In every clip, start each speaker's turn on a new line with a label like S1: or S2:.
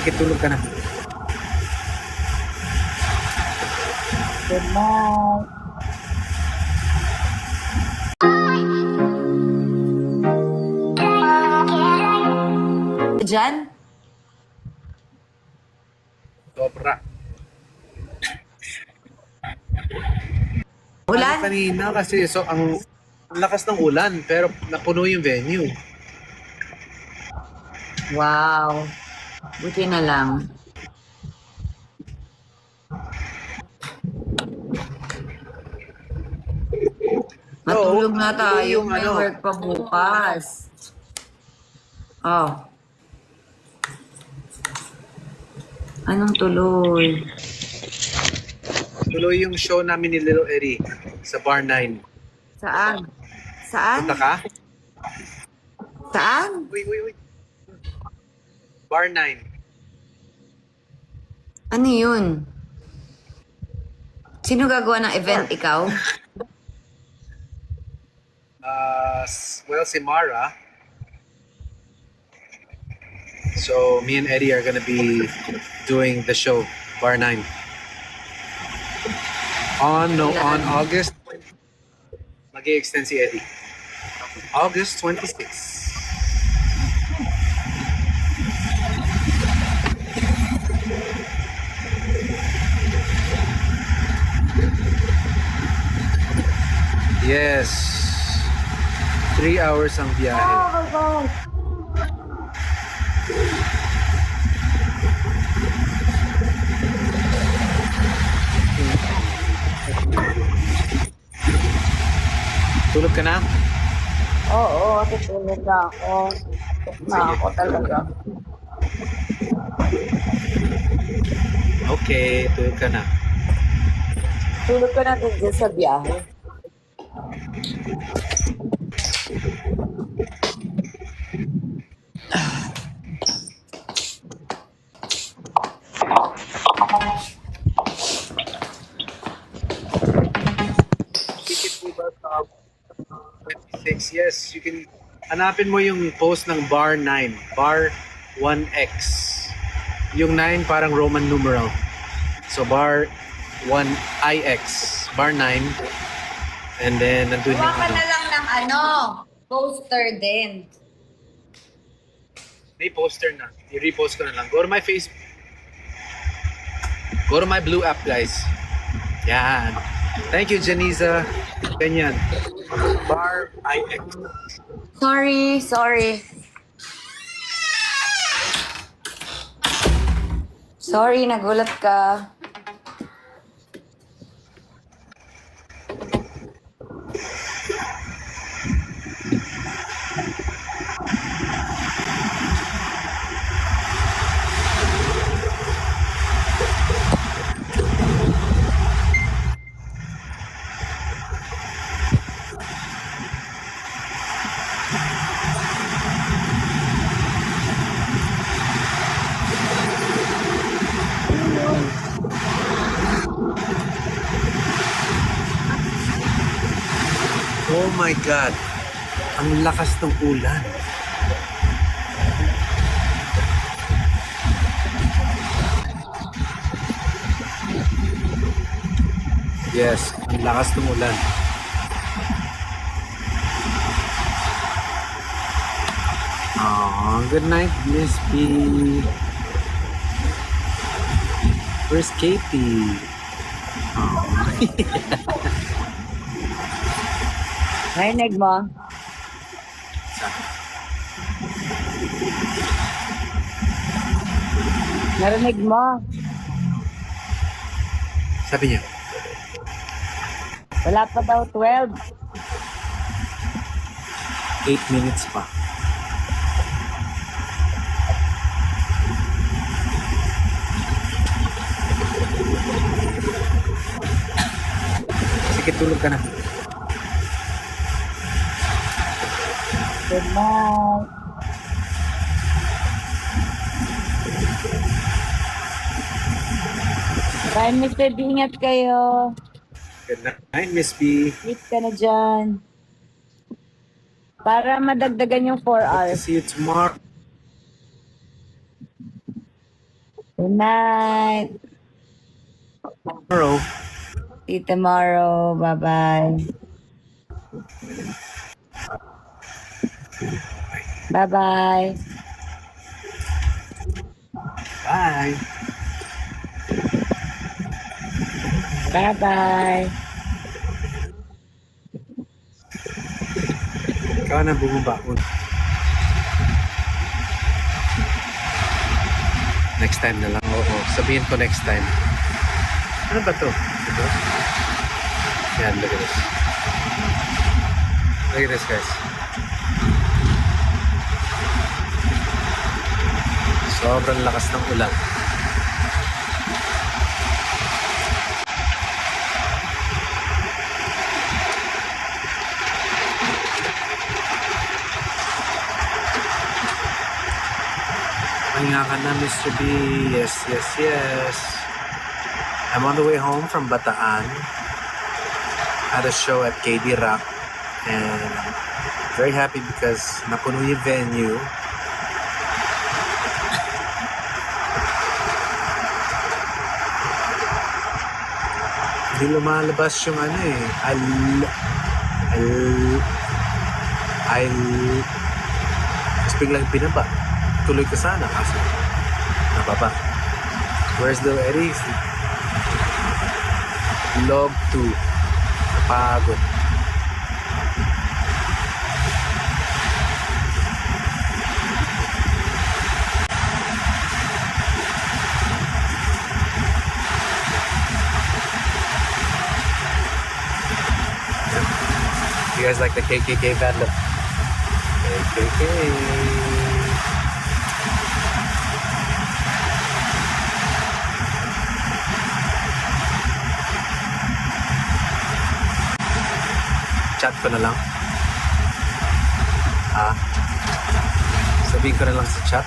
S1: Sige, tulog ka na.
S2: Good night. Diyan?
S1: Sobra.
S2: Ulan?
S1: Kanina kasi ang lakas ng ulan pero napuno yung venue.
S2: Wow. Buti na lang. Matulog na tayo.
S1: yung
S2: May work pa bukas. Oh. Anong tuloy?
S1: Tuloy yung show namin ni Little Eddie sa Bar 9.
S2: Saan? Saan?
S1: Punta ka?
S2: Saan?
S1: Uy. Bar 9.
S2: Ano yun? Sino gagawa ng event? Ikaw?
S1: Well, si Mara. So, me and Eddie are gonna be doing the show, Bar 9. On August, mag-i-extend si Eddie. August 26. Yes. 3 hours ang biyahe. Tulog ka na?
S2: Oo, tutulog na ako. Na ako talaga.
S1: Okay, tulog ka na.
S2: Tulog ka na din dyan sa biyahe.
S1: Ticket po ba sa 26? Yes, you can. Hanapin mo yung post ng Bar 9. Bar 1X. Yung 9 parang Roman numeral. So Bar 1IX. Bar 9. And then nandun yung
S2: Gawa ka na lang ng poster din.
S1: May poster na. I-repost ko na lang. Go to my Facebook. Go to my Blue app, guys. Yan. Thank you, Janiza. Ganyan. Bar IX.
S2: Sorry. Sorry, nagulat ka.
S1: Oh my God. Ang lakas ng ulan. Yes, ang lakas ng ulan. Oh, good night, Miss B. Where's Katie? Oh.
S2: Narinig mo? Narinig mo?
S1: Sabi niya,
S2: Wala pa daw 12.
S1: 8 minutes pa. Sige, tulog ka na.
S2: Good night. Bye, Mr. B. Ingat kayo.
S1: Good night, Miss B.
S2: Sleep ka na dyan. Para madagdagan yung 4
S1: Hope to
S2: hours.
S1: see you tomorrow.
S2: Good night.
S1: Tomorrow.
S2: See you tomorrow. Bye-bye. Bye-bye.
S1: Bye.
S2: Bye-bye.
S1: Ikaw na bumaba. Next time na lang. Oo. Sabihin ko next time. Ano ba to? Ito? Yan, look at this. Look at this, guys. Sobrang lakas ng ulan. Pahinga ka na, Mr. B. Yes, yes, yes. I'm on the way home from Bataan. Had a show at KD Rock. And I'm very happy because napuno yung venue. Hindi lumalabas yung ano eh. Tapos biglang pinaba. Tuloy ka sana kasi nababa. Where's the Eddie? Log 2. Napagod. You guys like the KKK bad look? KKK. Chat ko na lang. Sabihin ko na lang sa chat.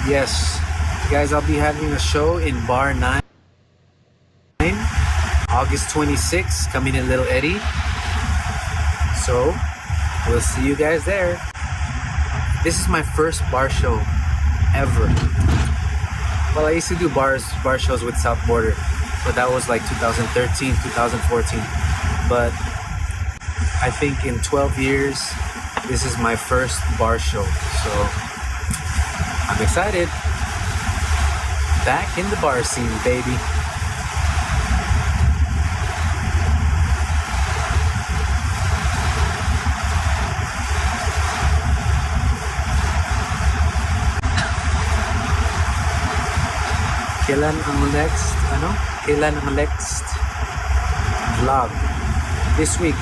S1: Yes. Guys, I'll be having a show in Bar 9. August 26, coming in Little Eddie. So, we'll see you guys there. This is my first bar show ever. Well, I used to do bar shows with South Border, but that was like 2013, 2014. But I think in 12 years, this is my first bar show. So, I'm excited. Back in the bar scene, baby. Kailan ang next, Kailan ang next vlog? This week.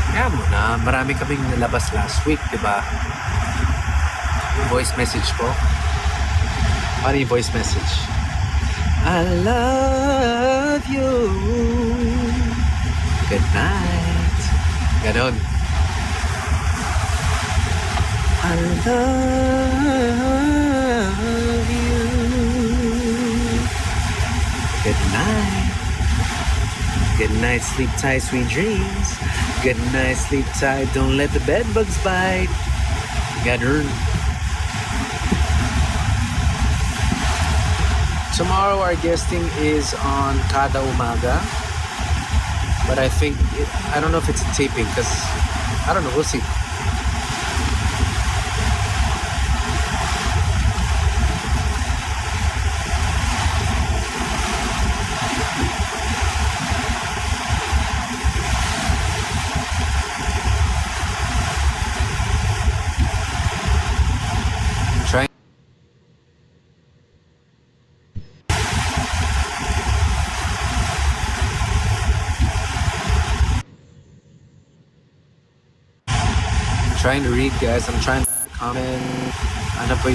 S1: Kaya mo na, marami kaming nilabas last week, di ba? Voice message ko. Ano yung voice message? I love you. Good night. Ganon. I love you. Good night. Good night, sleep tight, sweet dreams. Good night, sleep tight, don't let the bed bugs bite. Ganon. Tomorrow our guesting is on Kada Umaga. But I think, I don't know if it's a taping because, I don't know, we'll see. Trying to read, guys. I'm trying to comment. Ano po